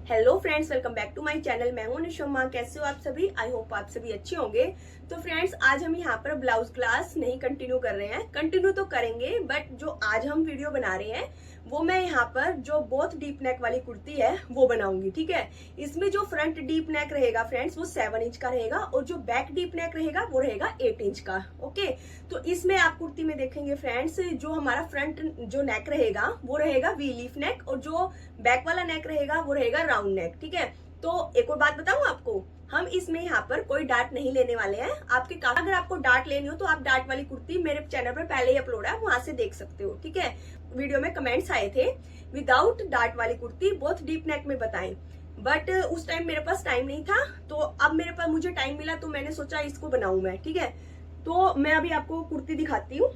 Hello friends, welcome back to my channel. मैं हूं निशम्मा। कैसे हो आप सभी? आई होप आप सभी अच्छे होंगे। तो फ्रेंड्स, आज हम यहाँ पर ब्लाउज क्लास नहीं कंटिन्यू कर रहे हैं, कंटिन्यू तो करेंगे बट जो आज हम वीडियो बना रहे हैं वो मैं यहाँ पर जो बहुत डीप नेक वाली कुर्ती है वो बनाऊंगी। ठीक है, इसमें जो फ्रंट डीप नेक रहेगा फ्रेंड्स वो 7 इंच का रहेगा और जो बैक डीप नेक रहेगा वो रहेगा 8 इंच का। ओके, तो इसमें आप कुर्ती में देखेंगे फ्रेंड्स, जो हमारा फ्रंट जो नेक रहेगा वो रहेगा वी लीफ नेक और जो बैक वाला नेक रहेगा वो रहेगा राउंड नेक। ठीक है, तो एक और बात बताऊं आपको, हम इसमें यहाँ पर कोई डार्ट नहीं लेने वाले हैं। अगर आपको डार्ट लेनी हो तो आप डार्ट वाली कुर्ती मेरे चैनल पर पहले ही अपलोड है, वहां से देख सकते हो। ठीक है, वीडियो में कमेंट्स आए थे विदाउट डार्ट वाली कुर्ती बहुत डीप नेक में बताएं, बट उस टाइम मेरे पास टाइम नहीं था। तो अब मेरे पास मुझे टाइम मिला तो मैंने सोचा इसको बनाऊं मैं। ठीक है, तो मैं अभी आपको कुर्ती दिखाती हूँ।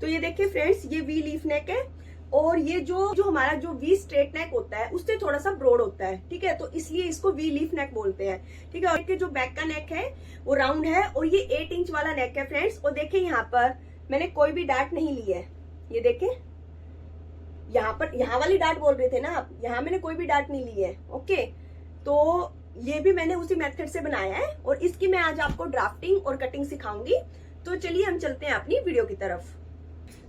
तो ये देखिए फ्रेंड्स, ये वी लीफ नेक है और ये जो हमारा जो वी स्ट्रेट नेक होता है उससे थोड़ा सा ब्रॉड होता है। ठीक है, तो इसलिए इसको वी लीफ नेक बोलते हैं। ठीक है, और जो बैक का नेक है वो राउंड है और ये 8 इंच वाला नेक है फ्रेंड्स। और देखिए यहाँ पर मैंने कोई भी डार्ट नहीं ली है। ये देखिए यहाँ वाली डार्ट बोल रहे थे ना आप, यहाँ मैंने कोई भी डार्ट नहीं ली है। ओके, तो ये भी मैंने उसी मेथड से बनाया है और इसकी मैं आज आपको ड्राफ्टिंग और कटिंग सिखाऊंगी। तो चलिए हम चलते हैं अपनी वीडियो की तरफ।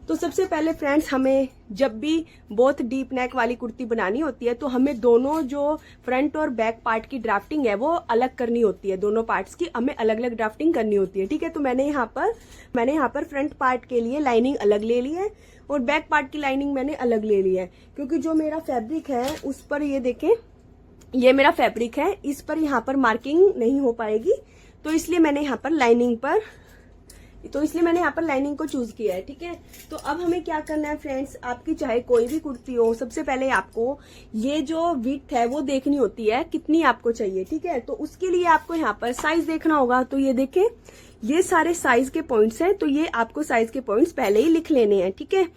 तो सबसे पहले फ्रेंड्स, हमें जब भी बहुत डीप नेक वाली कुर्ती बनानी होती है तो हमें दोनों जो फ्रंट और बैक पार्ट की ड्राफ्टिंग है वो अलग करनी होती है। दोनों पार्ट्स की हमें अलग अलग ड्राफ्टिंग करनी होती है। ठीक है, तो मैंने यहाँ पर फ्रंट पार्ट के लिए लाइनिंग अलग ले ली है और बैक पार्ट की लाइनिंग मैंने अलग ले ली है, क्योंकि जो मेरा फैब्रिक है उस पर, ये देखें, ये मेरा फैब्रिक है, इस पर यहाँ पर मार्किंग नहीं हो पाएगी, तो इसलिए मैंने यहाँ पर लाइनिंग को चूज किया है। ठीक है, तो अब हमें क्या करना है फ्रेंड्स, आपकी चाहे कोई भी कुर्ती हो, सबसे पहले आपको ये जो विड्थ है वो देखनी होती है कितनी आपको चाहिए। ठीक है, तो उसके लिए आपको यहाँ पर साइज देखना होगा। तो ये देखें, ये सारे साइज के पॉइंट्स हैं, तो ये आपको साइज के पॉइंट्स पहले ही लिख लेने हैं। ठीक है,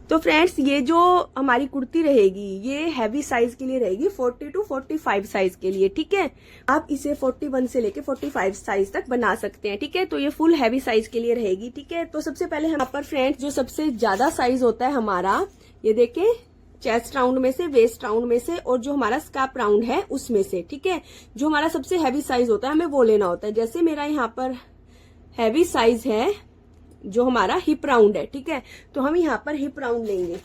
तो फ्रेंड्स, ये जो हमारी कुर्ती रहेगी ये हैवी साइज के लिए रहेगी, 40 to 45 साइज के लिए। ठीक है, आप इसे 41 से लेके 45 साइज तक बना सकते हैं। ठीक है, तो ये फुल हैवी साइज के लिए रहेगी। ठीक है, तो सबसे पहले यहाँ पर फ्रेंड्स जो सबसे ज्यादा साइज होता है हमारा, ये देखें, चेस्ट राउंड में से, वेस्ट राउंड में से और जो हमारा स्कार्फ राउंड है उसमें से। ठीक है, जो हमारा सबसे हैवी साइज होता है हमें वो लेना होता है। जैसे मेरा यहाँ पर हैवी साइज है जो हमारा हिप राउंड है। ठीक है, तो हम यहाँ पर हिप राउंड लेंगे।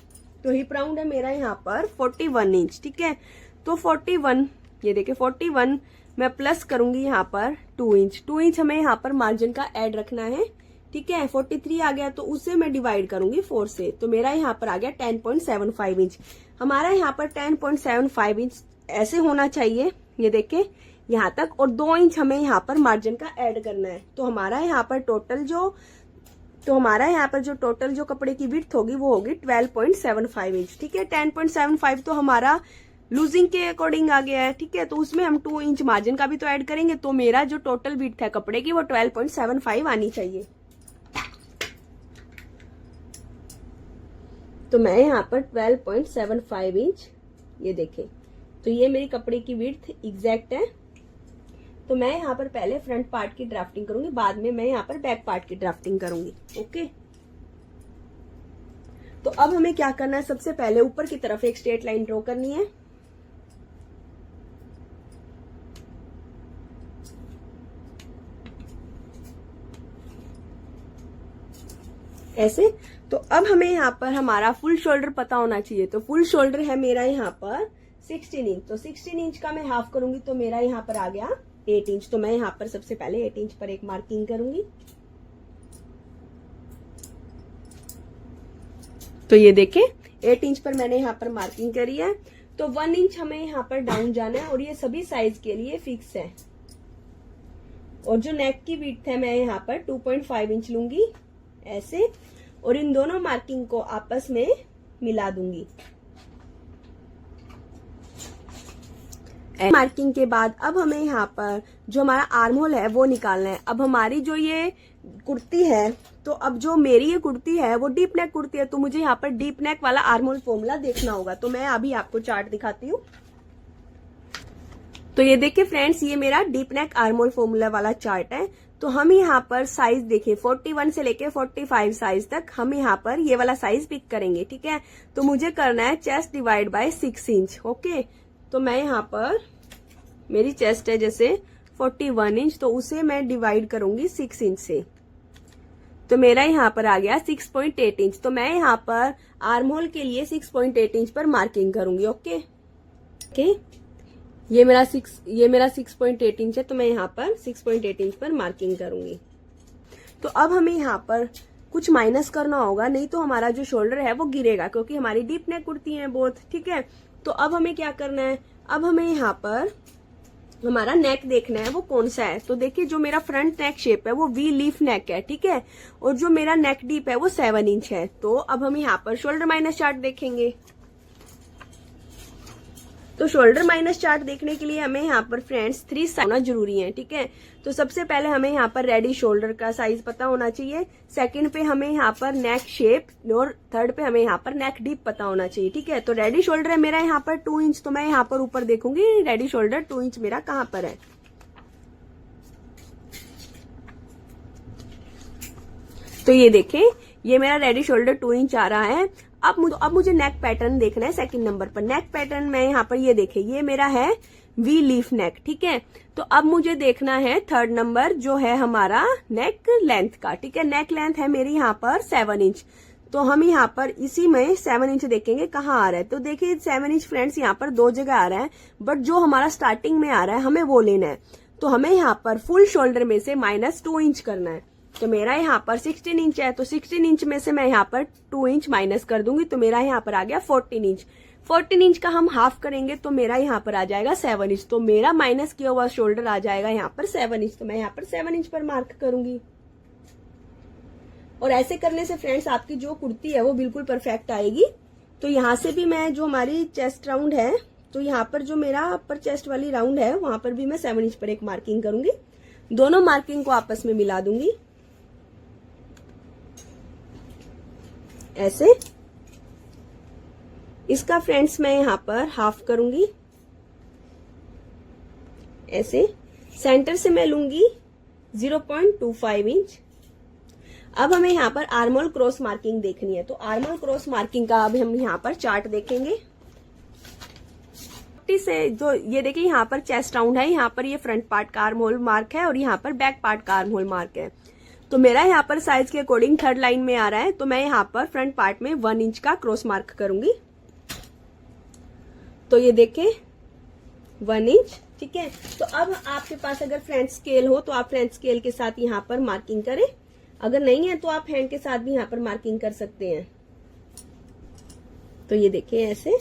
तो हिप राउंड है मेरा यहाँ पर 41 इंच। ठीक है, तो 41, ये देखिए 41 मैं प्लस करूंगी यहाँ पर 2 इंच। 2 इंच हमें यहाँ पर मार्जिन का ऐड रखना है। ठीक है, 43 आ गया तो उसे मैं डिवाइड करूंगी 4 से, तो मेरा यहाँ पर आ गया 10.75 इंच। हमारा यहाँ पर 10.75 इंच ऐसे होना चाहिए, ये देखें यहाँ तक, और 2 इंच हमें यहाँ पर मार्जिन का ऐड करना है। तो हमारा यहाँ पर टोटल जो कपड़े की विड्थ होगी वो होगी 12.75 इंच। ठीक है, 10.75 तो हमारा लूजिंग के अकॉर्डिंग आ गया है। ठीक है, तो उसमें हम 2 इंच मार्जिन का भी तो ऐड करेंगे, तो मेरा जो टोटल विड्थ है कपड़े की वो 12.75 आनी चाहिए। तो मैं यहाँ पर 12.75 इंच, ये देखें, तो ये मेरी कपड़े की विड्थ एग्जैक्ट है। तो मैं यहाँ पर पहले फ्रंट पार्ट की ड्राफ्टिंग करूंगी, बाद में मैं यहाँ पर बैक पार्ट की ड्राफ्टिंग करूंगी। ओके, तो अब हमें क्या करना है, सबसे पहले ऊपर की तरफ एक स्ट्रेट लाइन ड्रॉ करनी है। ऐसे। तो अब हमें यहाँ पर हमारा फुल शोल्डर पता होना चाहिए। तो फुल शोल्डर है मेरा यहाँ पर 16 इंच, तो 16 इंच का मैं हाफ करूंगी तो मेरा यहाँ पर आ गया 8 इंच। तो मैं यहाँ पर सबसे पहले 8 इंच पर एक मार्किंग करूंगी। तो ये देखें, 8 इंच पर मैंने यहाँ पर मार्किंग करी है। तो 1 इंच हमें यहाँ पर डाउन जाना है और ये सभी साइज के लिए फिक्स है। और जो नेक की विड्थ है मैं यहाँ पर 2.5 इंच लूंगी ऐसे, और इन दोनों मार्किंग को आपस में मिला दूंगी। मार्किंग के बाद अब हमें यहाँ पर जो हमारा आर्म होल है वो निकालना है। अब हमारी जो ये कुर्ती है, तो अब जो मेरी ये कुर्ती है वो डीप नेक कुर्ती है, तो मुझे यहाँ पर डीप नेक वाला आर्म होल फॉर्मूला देखना होगा। तो मैं अभी आपको चार्ट दिखाती हूँ। तो ये देखिए फ्रेंड्स, ये मेरा deep neck arm hole formula वाला चार्ट है। तो हम यहाँ पर साइज देखिए 41 से लेके 45 साइज तक हम यहाँ पर ये वाला साइज पिक करेंगे। ठीक है, तो मुझे करना है chest divide by 6 inch. Okay, तो मैं यहाँ पर, मेरी चेस्ट है जैसे 41 इंच, तो उसे मैं डिवाइड करूंगी 6 इंच से, तो मेरा यहाँ पर आ गया 6.8 इंच। तो मैं यहाँ पर आर्म होल के लिए 6.8 इंच पर मार्किंग करूंगी। ओके ओके, ये मेरा 6.8 इंच है, तो मैं यहाँ पर 6.8 इंच पर मार्किंग करूंगी। तो अब हमें यहाँ पर कुछ माइनस करना होगा, नहीं तो हमारा जो शोल्डर है वो गिरेगा, क्योंकि हमारी डीप नेक कुर्ती है बहुत। ठीक है, तो अब हमें क्या करना है, अब हमें यहाँ पर हमारा नेक देखना है वो कौन सा है। तो देखिए, जो मेरा फ्रंट नेक शेप है वो वी लीफ नेक है। ठीक है, और जो मेरा नेक डीप है वो 7 इंच है। तो अब हम यहाँ पर शोल्डर माइनस चार्ट देखेंगे। तो शोल्डर माइनस चार्ट देखने के लिए हमें यहाँ पर फ्रेंड्स 3 साइज होना जरूरी है। ठीक है, तो सबसे पहले हमें यहाँ पर रेडी शोल्डर का साइज पता होना चाहिए, सेकंड पे हमें यहाँ पर नेक शेप, और थर्ड पे हमें यहाँ पर नेक डीप पता होना चाहिए। ठीक है, तो रेडी शोल्डर है मेरा यहाँ पर 2 इंच, तो मैं यहाँ पर ऊपर देखूंगी रेडी शोल्डर 2 इंच मेरा कहाँ पर है। तो ये देखें, ये मेरा रेडी शोल्डर 2 इंच आ रहा है। अब मुझे नेक पैटर्न देखना है सेकंड नंबर पर। नेक पैटर्न में यहाँ पर ये देखें, ये मेरा है वी लीफ नेक। ठीक है, तो अब मुझे देखना है थर्ड नंबर जो है हमारा नेक लेंथ का। ठीक है, नेक लेंथ है मेरी यहाँ पर 7 इंच, तो हम यहाँ पर इसी में 7 इंच देखेंगे कहाँ आ रहा है। तो देखिए 7 इंच फ्रेंड्स यहाँ पर 2 जगह आ रहा है, बट जो हमारा स्टार्टिंग में आ रहा है हमें वो लेना है। तो हमें यहाँ पर फुल शोल्डर में से -2 इंच करना है। तो मेरा यहाँ पर 16 इंच है, तो 16 इंच में से मैं यहाँ पर 2 इंच माइनस कर दूंगी, तो मेरा यहाँ पर आ गया 14 इंच। 14 इंच का हम हाफ करेंगे तो मेरा यहाँ पर आ जाएगा 7 इंच। तो मेरा माइनस किया हुआ शोल्डर आ जाएगा यहाँ पर 7 इंच। तो मैं यहाँ पर 7 इंच पर मार्क करूंगी। और ऐसे करने से फ्रेंड्स आपकी जो कुर्ती है वो बिल्कुल परफेक्ट आएगी। तो यहाँ से भी मैं, जो हमारी चेस्ट राउंड है, तो यहाँ पर जो मेरा अपर चेस्ट वाली राउंड है वहां पर भी मैं 7 इंच पर एक मार्किंग करूंगी। दोनों मार्किंग को आपस में मिला दूंगी ऐसे। इसका फ्रेंड्स मैं यहाँ पर हाफ करूंगी ऐसे। सेंटर से मैं लूंगी 0.25 इंच। अब हमें यहाँ पर आर्मोल क्रॉस मार्किंग देखनी है, तो आर्मोल क्रॉस मार्किंग का अब हम यहाँ पर चार्ट देखेंगे। से जो ये देखिए यहाँ पर चेस्ट राउंड है, यहाँ पर ये फ्रंट पार्ट का आर्म होल मार्क है और यहाँ पर बैक पार्ट का आर्म होल मार्क है। तो मेरा यहाँ पर साइज के अकॉर्डिंग थर्ड लाइन में आ रहा है, तो मैं यहाँ पर फ्रंट पार्ट में 1 इंच का क्रॉस मार्क करूंगी। तो ये देखें 1 इंच। ठीक है, तो अब आपके पास अगर फ्रेंच स्केल हो तो आप फ्रेंच स्केल के साथ यहाँ पर मार्किंग करें, अगर नहीं है तो आप हैंड के साथ भी यहाँ पर मार्किंग कर सकते हैं। तो ये देखें ऐसे।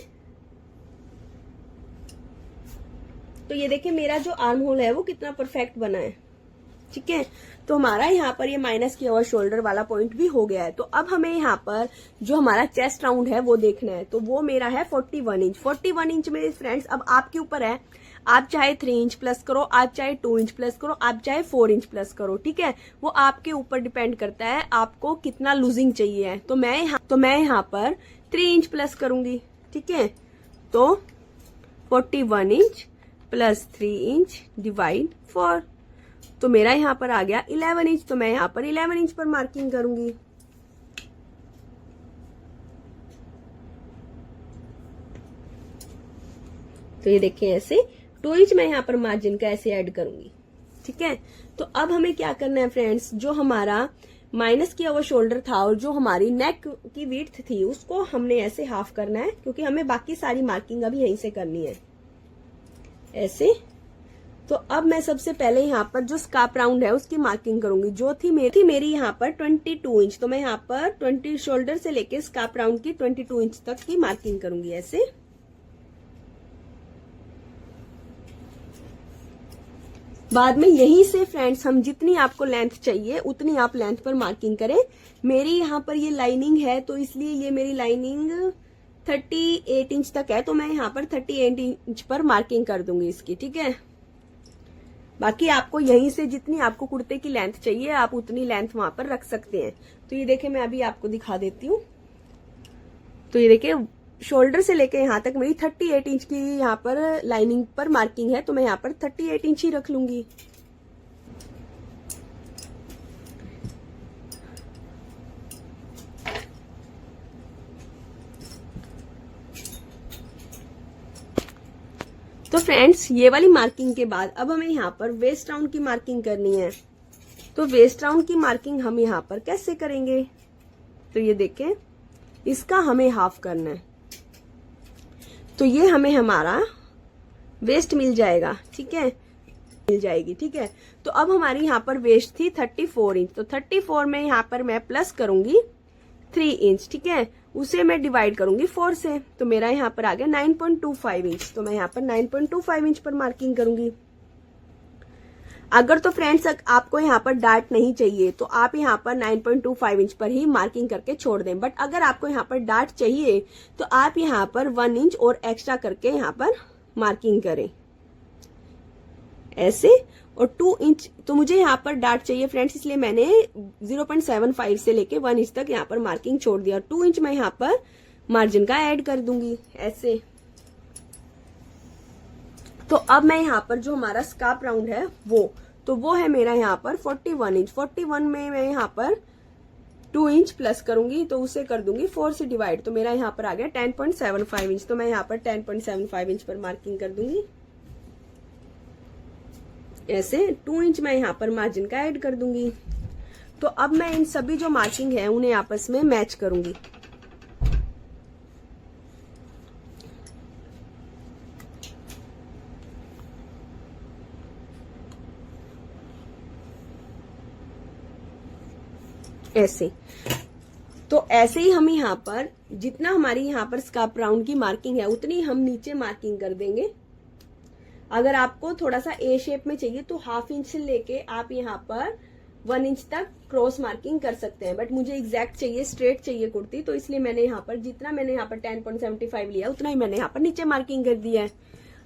तो ये देखिए मेरा जो आर्म होल है वो कितना परफेक्ट बना है। ठीक है, तो हमारा यहाँ पर ये माइनस किया हुआ शोल्डर वाला पॉइंट भी हो गया है। तो अब हमें यहाँ पर जो हमारा चेस्ट राउंड है वो देखना है, तो वो मेरा है 41 इंच। 41 इंच मेरे फ्रेंड्स अब आपके ऊपर है, आप चाहे 3 इंच प्लस करो, आप चाहे 2 इंच प्लस करो, आप चाहे 4 इंच प्लस करो। ठीक है, वो आपके ऊपर डिपेंड करता है आपको कितना लूजिंग चाहिए है। तो मैं यहाँ पर 3 इंच प्लस करूंगी। ठीक है, तो 41 इंच प्लस 3 इंच डिवाइड 4, तो मेरा यहाँ पर आ गया 11 इंच। तो मैं यहाँ पर 11 इंच पर मार्किंग करूंगी। तो ये देखिए ऐसे 2 इंच मैं यहाँ पर मार्जिन का ऐसे ऐड करूंगी। ठीक है, तो अब हमें क्या करना है फ्रेंड्स, जो हमारा माइनस किया हुआ शोल्डर था और जो हमारी नेक की विड्थ थी उसको हमने ऐसे हाफ करना है, क्योंकि हमें बाकी सारी मार्किंग अभी यहीं से करनी है ऐसे। तो अब मैं सबसे पहले यहाँ पर जो स्कार्फ राउंड है उसकी मार्किंग करूंगी, जो थी मेरी यहाँ पर 22 इंच। तो मैं यहाँ पर 20 शोल्डर से लेके स्कार्फ राउंड की 22 इंच तक की मार्किंग करूंगी ऐसे। बाद में यहीं से फ्रेंड्स हम जितनी आपको लेंथ चाहिए उतनी आप लेंथ पर मार्किंग करें। मेरी यहाँ पर ये लाइनिंग है, तो इसलिए ये मेरी लाइनिंग 38 इंच तक है, तो मैं यहाँ पर 38 इंच पर मार्किंग कर दूंगी इसकी। ठीक है, बाकी आपको यहीं से जितनी आपको कुर्ते की लेंथ चाहिए आप उतनी लेंथ वहां पर रख सकते हैं। तो ये देखिए मैं अभी आपको दिखा देती हूँ। तो ये देखिए शोल्डर से लेके यहाँ तक मेरी 38 इंच की यहाँ पर लाइनिंग पर मार्किंग है, तो मैं यहाँ पर 38 इंच ही रख लूंगी। तो फ्रेंड्स ये वाली मार्किंग के बाद अब हमें यहाँ पर वेस्ट राउंड की मार्किंग करनी है। तो वेस्ट राउंड की मार्किंग हम यहाँ पर कैसे करेंगे, तो ये देखें, इसका हमें हाफ करना है। तो ये हमें हमारा वेस्ट मिल जाएगा, ठीक है, मिल जाएगी, ठीक है। तो अब हमारी यहाँ पर वेस्ट थी 34 इंच, तो 34 में यहाँ पर मैं प्लस करूंगी 3 इंच, ठीक है, उसे मैं डिवाइड करूंगी 4 से, तो मेरा यहाँ पर आ गया 9.25 इंच। तो मैं यहाँ पर 9.25 इंच पर मार्किंग करूंगी। अगर तो फ्रेंड्स आपको यहाँ पर डार्ट नहीं चाहिए तो आप यहाँ पर 9.25 इंच पर ही मार्किंग करके छोड़ दें, बट अगर आपको यहाँ पर डार्ट चाहिए तो आप यहाँ पर 1 इंच और एक्स्ट्रा करके यहाँ पर मार्किंग करें ऐसे। और 2 इंच, तो मुझे यहाँ पर डार्ट चाहिए फ्रेंड्स, इसलिए मैंने 0.75 से लेके 1 इंच तक यहाँ पर मार्किंग छोड़ दिया। और 2 इंच मैं यहाँ पर मार्जिन का ऐड कर दूंगी ऐसे। तो अब मैं यहाँ पर जो हमारा स्कार्फ राउंड है वो है मेरा यहाँ पर 41 इंच। 41 में मैं यहाँ पर 2 इंच प्लस करूंगी, तो उसे कर दूंगी 4 से डिवाइड, तो मेरा यहाँ पर आ गया 10.75 इंच। तो मैं यहाँ पर 10.75 इंच पर मार्किंग कर दूंगी ऐसे। 2 इंच मैं यहाँ पर मार्जिन का ऐड कर दूंगी। तो अब मैं इन सभी जो मार्किंग है उन्हें आपस में मैच करूंगी। ऐसे। तो ऐसे ही हम यहाँ पर जितना हमारी यहाँ पर स्कार्फ राउंड की मार्किंग है उतनी हम नीचे मार्किंग कर देंगे। अगर आपको थोड़ा सा ए शेप में चाहिए तो ½ इंच से लेके आप यहाँ पर 1 इंच तक क्रॉस मार्किंग कर सकते हैं, बट मुझे एग्जैक्ट चाहिए, स्ट्रेट चाहिए कुर्ती, तो इसलिए मैंने यहाँ पर जितना मैंने यहाँ पर 10.75 लिया उतना ही मैंने यहाँ पर नीचे मार्किंग कर दिया है।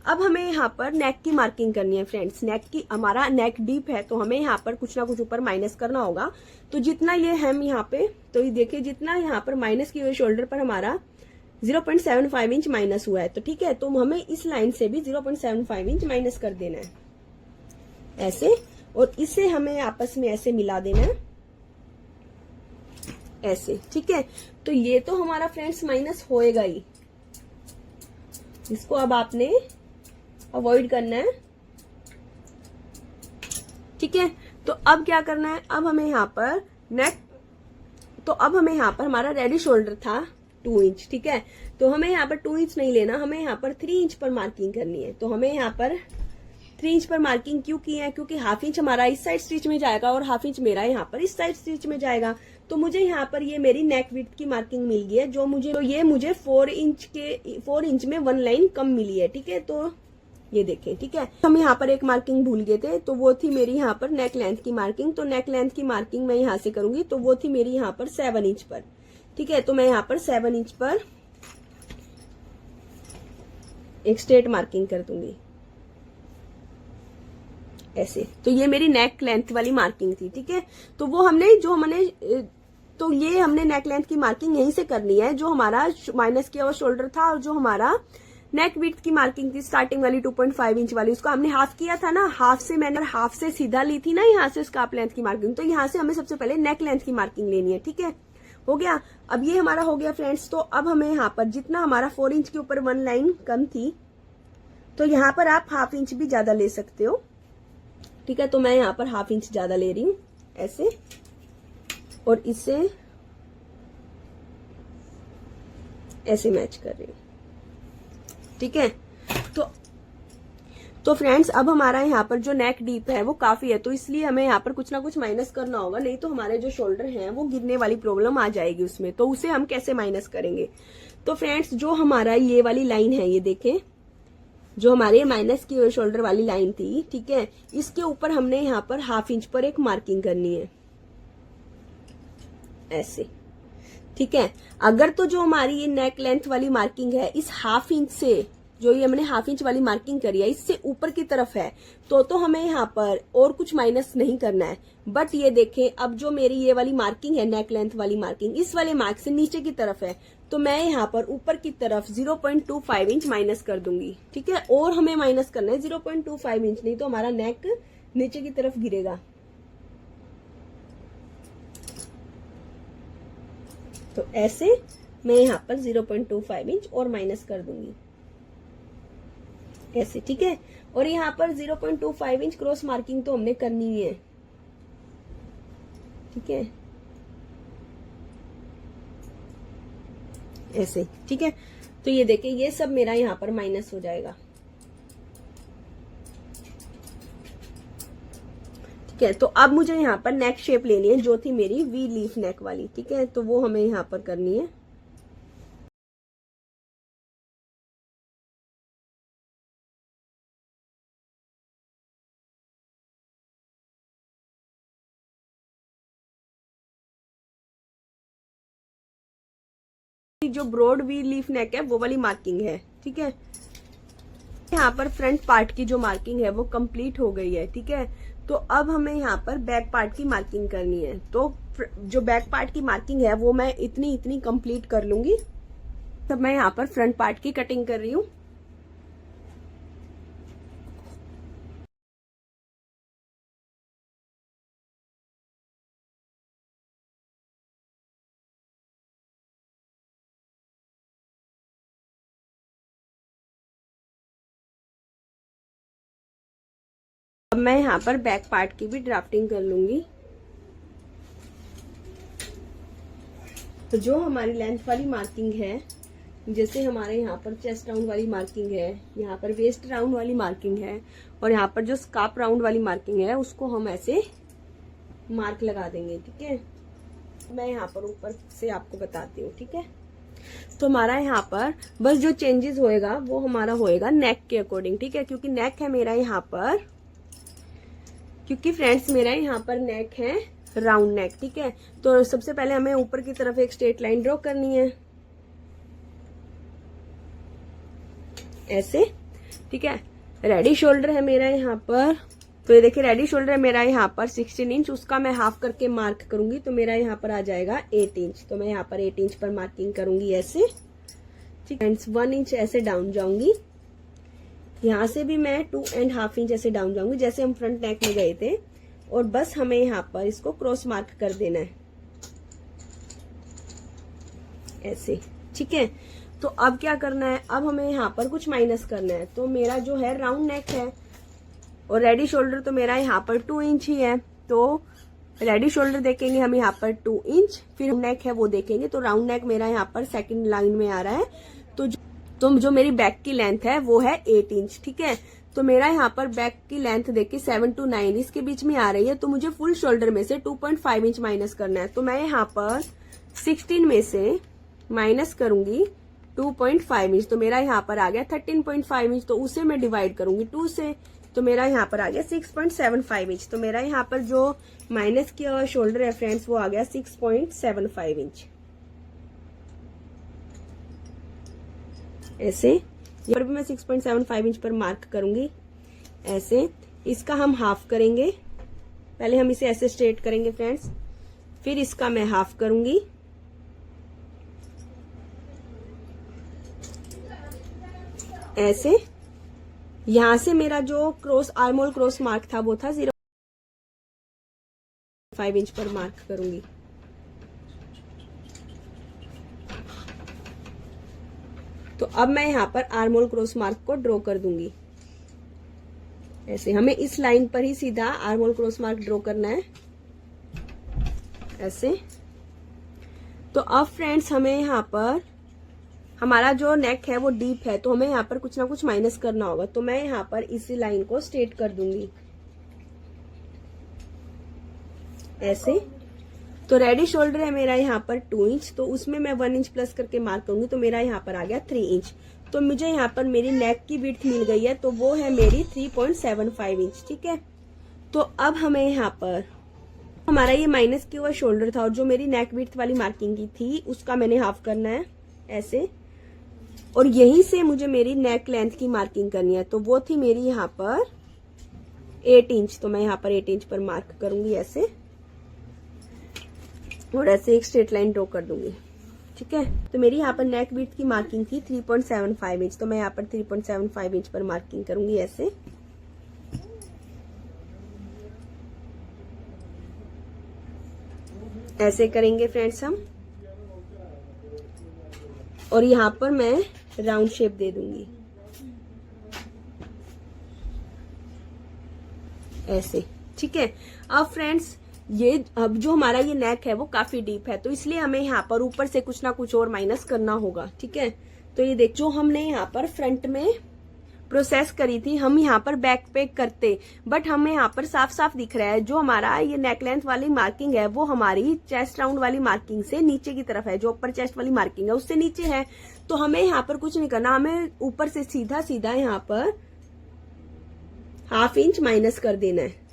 अब हमें यहाँ पर नेक की मार्किंग करनी है फ्रेंड्स। नेक की, हमारा नेक डीप है तो हमें यहाँ पर कुछ ना कुछ ऊपर माइनस करना होगा। तो जितना ये हम यहाँ पे, तो ये देखिए जितना यहाँ पर माइनस की हुई शोल्डर पर हमारा 0.75 इंच माइनस हुआ है, तो ठीक है, तो हमें इस लाइन से भी 0.75 इंच माइनस कर देना है ऐसे। और इसे हमें आपस में ऐसे मिला देना है ऐसे, ठीक है। तो ये तो हमारा फ्रेंड्स माइनस होएगा ही, इसको अब आपने अवॉइड करना है, ठीक है। तो अब क्या करना है, अब हमें यहाँ पर नेक, तो अब हमें यहाँ पर हमारा रेडी शोल्डर था 2 इंच, ठीक है, तो हमें यहाँ पर 2 इंच नहीं लेना, हमें यहाँ पर 3 इंच पर मार्किंग करनी है। तो हमें यहाँ पर 3 इंच पर मार्किंग क्यों की है, क्योंकि ½ इंच हमारा इस साइड स्टिच में जाएगा और ½ इंच मेरा यहाँ पर इस साइड स्टिच में जाएगा। तो मुझे यहाँ पर ये मेरी नेक विड्थ की मार्किंग मिल गई है, जो मुझे, तो ये मुझे 4 इंच में 1 लाइन कम मिली है, ठीक है। तो ये देखें, ठीक है, हम यहाँ पर एक मार्किंग भूल गए थे, तो वो थी मेरी यहाँ पर नेक लेंथ की मार्किंग। तो नेक लेंथ की मार्किंग मैं यहाँ से करूंगी, तो वो थी मेरी यहाँ पर 7 इंच पर, ठीक है। तो मैं यहाँ पर 7 इंच पर एक स्ट्रेट मार्किंग कर दूंगी ऐसे। तो ये मेरी नेक लेंथ वाली मार्किंग थी, ठीक है। तो वो हमने तो ये हमने नेक लेंथ की मार्किंग यहीं से करनी है, जो हमारा माइनस किया हुआ शोल्डर था, और जो हमारा नेक विड्थ की मार्किंग थी स्टार्टिंग वाली 2.5 इंच वाली, उसको हमने हाफ किया था ना, हाफ से मैंने हाफ से सीधा ली थी ना यहाँ से स्कार्फ लेंथ की मार्किंग। तो यहाँ से हमें सबसे पहले नेक लेंथ की मार्किंग लेनी है, ठीक है, हो गया। अब ये हमारा हो गया फ्रेंड्स। तो अब हमें यहाँ पर जितना हमारा 4 इंच के ऊपर 1 लाइन कम थी, तो यहाँ पर आप ½ इंच भी ज्यादा ले सकते हो, ठीक है। तो मैं यहाँ पर ½ इंच ज्यादा ले रही हूँ ऐसे, और इसे ऐसे मैच कर रही हूँ, ठीक है। तो फ्रेंड्स अब हमारा यहाँ पर जो नेक डीप है वो काफी है, तो इसलिए हमें यहाँ पर कुछ ना कुछ माइनस करना होगा, नहीं तो हमारे जो शोल्डर हैं वो गिरने वाली प्रॉब्लम आ जाएगी उसमें। तो उसे हम कैसे माइनस करेंगे, तो फ्रेंड्स जो हमारा ये वाली लाइन है, ये देखें, जो हमारे माइनस की शोल्डर वाली लाइन थी, ठीक है, इसके ऊपर हमने यहाँ पर ½ इंच पर एक मार्किंग करनी है ऐसे, ठीक है। अगर तो जो हमारी ये नेक लेंथ वाली मार्किंग है इस ½ इंच से, जो ये हमने ½ इंच वाली मार्किंग करी है, इससे ऊपर की तरफ है, तो हमें यहाँ पर और कुछ माइनस नहीं करना है। बट ये देखें, अब जो मेरी ये वाली मार्किंग है नेक लेंथ वाली मार्किंग, इस वाले मार्क से नीचे की तरफ है, तो मैं यहाँ पर ऊपर की तरफ 0.25 इंच माइनस कर दूंगी, ठीक है। और हमें माइनस करना है 0.25 इंच, नहीं तो हमारा नेक नीचे की तरफ गिरेगा। तो ऐसे मैं यहाँ पर 0.25 इंच और माइनस कर दूंगी ऐसे, ठीक है। और यहाँ पर 0.25 इंच क्रॉस मार्किंग तो हमने करनी ही है, ठीक है, ऐसे, ठीक है। तो ये देखिए ये सब मेरा यहाँ पर माइनस हो जाएगा, ठीक है। तो अब मुझे यहाँ पर नेक शेप लेनी है जो थी मेरी वी लीफ नेक वाली, ठीक है। तो वो हमें यहाँ पर करनी है। जो ब्रॉड वी लीफ नेक है वो वाली मार्किंग है, ठीक है। यहाँ पर फ्रंट पार्ट की जो मार्किंग है वो कंप्लीट हो गई है, ठीक है। तो अब हमें यहाँ पर बैक पार्ट की मार्किंग करनी है। तो जो बैक पार्ट की मार्किंग है वो मैं इतनी इतनी कंप्लीट कर लूंगी। तब मैं यहाँ पर फ्रंट पार्ट की कटिंग कर रही हूँ। अब मैं यहाँ पर बैक पार्ट की भी ड्राफ्टिंग कर लूंगी। तो जो हमारी लेंथ वाली मार्किंग है, जैसे हमारे यहाँ पर चेस्ट राउंड वाली मार्किंग है, यहाँ पर वेस्ट राउंड वाली मार्किंग है, और यहाँ पर जो स्कार्फ राउंड वाली मार्किंग है उसको हम ऐसे मार्क लगा देंगे, ठीक है। मैं यहाँ पर ऊपर से आपको बताती हूँ, ठीक है। तो हमारा यहाँ पर बस जो चेंजेस होएगा वो हमारा होएगा नेक के अकॉर्डिंग, ठीक है। क्योंकि नेक है मेरा यहाँ पर, क्योंकि फ्रेंड्स मेरा यहाँ पर नेक है राउंड नेक, ठीक है। तो सबसे पहले हमें ऊपर की तरफ एक स्ट्रेट लाइन ड्रॉ करनी है, ऐसे, ठीक है। रेडी शोल्डर है मेरा यहाँ पर, तो ये देखिए रेडी शोल्डर है मेरा यहाँ पर 16 इंच, उसका मैं हाफ करके मार्क करूंगी तो मेरा यहाँ पर आ जाएगा 8 इंच। तो मैं यहाँ पर 8 इंच पर मार्किंग करूंगी ऐसे, ठीक है। 1 इंच ऐसे डाउन जाऊंगी, यहाँ से भी मैं 2.5 इंच ऐसे डाउन जाऊंगी जैसे हम फ्रंट नेक में गए थे, और बस हमें यहाँ पर इसको क्रॉस मार्क कर देना है ऐसे, ठीक है। तो अब क्या करना है, अब हमें यहाँ पर कुछ माइनस करना है। तो मेरा जो है राउंड नेक है और रेडी शोल्डर तो मेरा यहाँ पर 2 इंच ही है, तो रेडी शोल्डर देखेंगे हम यहाँ पर 2 इंच, फिर नेक है वो देखेंगे। तो राउंड नेक मेरा यहाँ पर सेकंड लाइन में आ रहा है, तो जो मेरी बैक की लेंथ है वो है 8 इंच, ठीक है। तो मेरा यहाँ पर बैक की लेंथ देखिए 7 to 9 इसके बीच में आ रही है, तो मुझे फुल शोल्डर में से 2.5 इंच माइनस करना है। तो मैं यहाँ पर 16 में से माइनस करूंगी 2.5 इंच, तो मेरा यहाँ पर आ गया 13.5 इंच। तो उसे मैं डिवाइड करूंगी 2 से, तो मेरा यहाँ पर आ गया 6.75 इंच। तो मेरा यहाँ पर जो माइनस किया हुआ शोल्डर है फ्रेंड्स वो आ गया 6.75 इंच, ऐसे। यहाँ पर भी मैं 6.75 इंच पर मार्क करूंगी ऐसे। इसका हम हाफ करेंगे, पहले हम इसे ऐसे स्ट्रेट करेंगे फ्रेंड्स, फिर इसका मैं हाफ करूंगी ऐसे। यहां से मेरा जो क्रॉस आर्मोल क्रॉस मार्क था वो था 0.5 इंच पर मार्क करूंगी। तो अब मैं यहाँ पर आर्मोल क्रॉस मार्क को ड्रॉ कर दूंगी ऐसे। हमें इस लाइन पर ही सीधा आर्मोल क्रॉस मार्क ड्रॉ करना है ऐसे। तो अब फ्रेंड्स हमें यहाँ पर हमारा जो नेक है वो डीप है, तो हमें यहाँ पर कुछ ना कुछ माइनस करना होगा। तो मैं यहाँ पर इसी लाइन को स्ट्रेट कर दूंगी ऐसे। तो रेडी शोल्डर है मेरा यहाँ पर 2 इंच, तो उसमें मैं 1 इंच प्लस करके मार्क करूंगी, तो मेरा यहाँ पर आ गया 3 इंच। तो मुझे यहाँ पर मेरी नेक की विड्थ मिल गई है, तो वो है मेरी 3.75 इंच, ठीक है। तो अब हमें यहाँ पर हमारा ये माइनस किया हुआ शोल्डर था और जो मेरी नेक विड्थ वाली मार्किंग की थी उसका मैंने हाफ करना है ऐसे, और यहीं से मुझे मेरी नेक लेंथ की मार्किंग करनी है। तो वो थी मेरी यहाँ पर 8 इंच, तो मैं यहाँ पर 8 इंच पर मार्क करूंगी ऐसे, और ऐसे एक स्ट्रेट लाइन ड्रॉ कर दूंगी, ठीक है। तो मेरी यहाँ पर नेक विड्थ की मार्किंग थी 3.75 इंच, तो मैं यहाँ पर 3.75 इंच पर मार्किंग करूंगी ऐसे। ऐसे करेंगे फ्रेंड्स हम, और यहाँ पर मैं राउंड शेप दे दूंगी ऐसे, ठीक है। अब फ्रेंड्स ये अब जो हमारा ये नेक है वो काफी डीप है, तो इसलिए हमें यहाँ पर ऊपर से कुछ ना कुछ और माइनस करना होगा, ठीक है। तो ये देख, जो हमने यहाँ पर फ्रंट में प्रोसेस करी थी, हम यहाँ पर बैक पे करते, बट हमें यहाँ पर साफ साफ दिख रहा है जो हमारा ये नेक लेंथ वाली मार्किंग है वो हमारी चेस्ट राउंड वाली मार्किंग से नीचे की तरफ है, जो ऊपर चेस्ट वाली मार्किंग है उससे नीचे है। तो हमें यहाँ पर कुछ नहीं करना, हमें ऊपर से सीधा सीधा यहाँ पर 1/2 इंच माइनस कर देना है।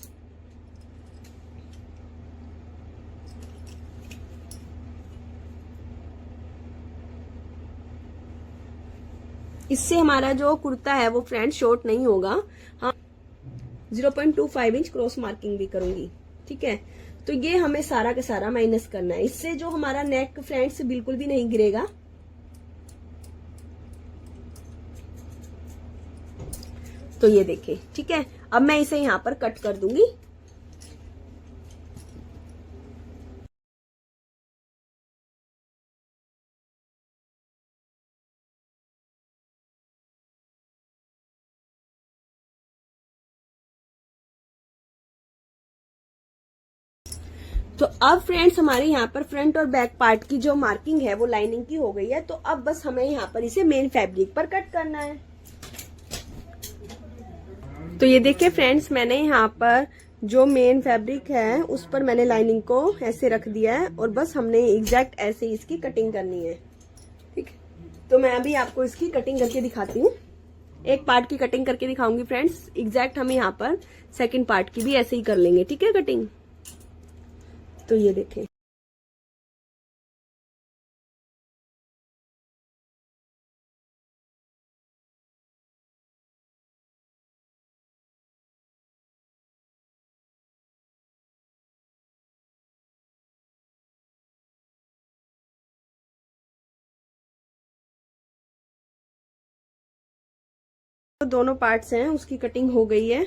इससे हमारा जो कुर्ता है वो फ्रेंड शॉर्ट नहीं होगा। हाँ, 0.25 इंच क्रॉस मार्किंग भी करूंगी, ठीक है। तो ये हमें सारा का सारा माइनस करना है, इससे जो हमारा नेक फ्रेंड्स बिल्कुल भी नहीं गिरेगा। तो ये देखिए, ठीक है। अब मैं इसे यहाँ पर कट कर दूंगी। तो अब फ्रेंड्स हमारे यहाँ पर फ्रंट और बैक पार्ट की जो मार्किंग है वो लाइनिंग की हो गई है। तो अब बस हमें यहाँ पर इसे मेन फैब्रिक पर कट करना है। तो ये देखिए फ्रेंड्स, मैंने यहाँ पर जो मेन फैब्रिक है उस पर मैंने लाइनिंग को ऐसे रख दिया है और बस हमने एग्जैक्ट ऐसे इसकी कटिंग करनी है, ठीक है। तो मैं अभी आपको इसकी कटिंग करके दिखाती हूँ। एक पार्ट की कटिंग करके दिखाऊंगी फ्रेंड्स, एग्जैक्ट हम यहाँ पर सेकंड पार्ट की भी ऐसे ही कर लेंगे, ठीक है, कटिंग। तो ये देखें, तो दोनों पार्ट्स हैं उसकी कटिंग हो गई है।